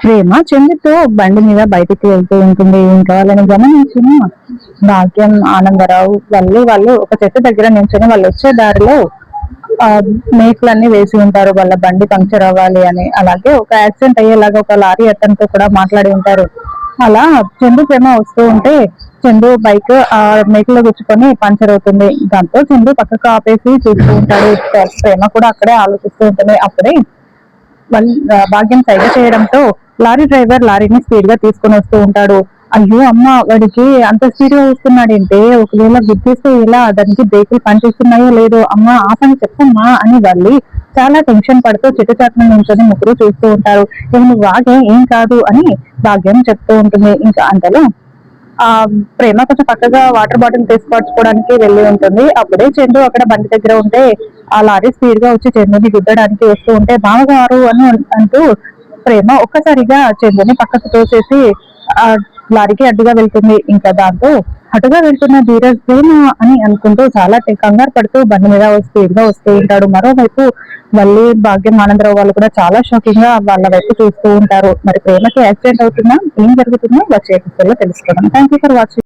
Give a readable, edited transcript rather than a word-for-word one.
ప్రేమ చందుతో బండి మీద బయటికి వెళ్తూ ఉంటుంది. ఇంకా వాళ్ళని గమనించిన భాగ్యం, ఆనందరావు వాళ్ళు ఒక చెట్టు దగ్గర నించొని వాళ్ళు వచ్చే దారిలో ఆ మేకులన్నీ వేసి ఉంటారు వాళ్ళ బండి పంక్చర్ అవ్వాలి అని. అలాగే ఒక యాక్సిడెంట్ అయ్యేలాగా ఒక లారీ అతనితో కూడా మాట్లాడి ఉంటారు. అలా చందు ప్రేమ వస్తూ ఉంటే చందు బైక్ ఆ మేకులో గుచ్చుకొని పంచర్ అవుతుంది. దాంతో చందు పక్కకు ఆపేసి చూస్తూ ఉంటాడు. ప్రేమ కూడా అక్కడే ఆలోచిస్తూ ఉంటుంది. అప్పుడే భాగ్యం సైగ చేయడంతో లారీ డ్రైవర్ లారీని స్పీడ్ గా తీసుకొని వస్తూ ఉంటాడు. అయ్యో అమ్మ, వాడికి అంత స్పీడ్ గా వస్తున్నాడంటే ఒకవేళ గుద్దేస్తే ఎలా, దానికి బ్రేకులు పనిచేస్తున్నాయో లేదో, అమ్మ ఆ పని చెప్పమ్మా అని వాళ్ళు చాలా టెన్షన్ పడుతూ చిట్టుచాట్ల నుంచొని ముగ్గురు చూస్తూ ఉంటారు. నువ్వు వాగే, ఏం కాదు అని భాగ్యం చెప్తూ ఉంటుంది. ఇంకా అంతలో ఆ ప్రేమ కొంచెం పక్కగా వాటర్ బాటిల్ తీసుకొచ్చుకోవడానికి వెళ్ళి ఉంటుంది. అప్పుడే చందు అక్కడ బండి దగ్గర ఉంటే ఆ లారీ స్పీడ్ గా వచ్చి చందుని గుద్దడానికి వస్తూ ఉంటే బావగారు అని అంటూ ప్రేమ ఒక్కసారిగా చందుని పక్కకు తోసేసి ఆ లారీకి అడ్డుగా వెళ్తుంది. ఇంకా దాంతో అటుగా వెళ్తున్న ధీరజ్ ప్రేమ అని అనుకుంటూ చాలా కంగారు పడుతూ బండి మీద స్పీడ్ గా వస్తూ ఉంటాడు. మరోవైపు మళ్ళీ భాగ్యం, ఆనందరావు వాళ్ళు కూడా చాలా షాకింగ్ గా వాళ్ళ వైపు చూస్తూ ఉంటారు. మరి ప్రేమకి యాక్సిడెంట్ అవుతుందా, ఏం జరుగుతుందో వచ్చే ఎపిసోడ్ లో తెలుసుకోవడం. Thank you for watching.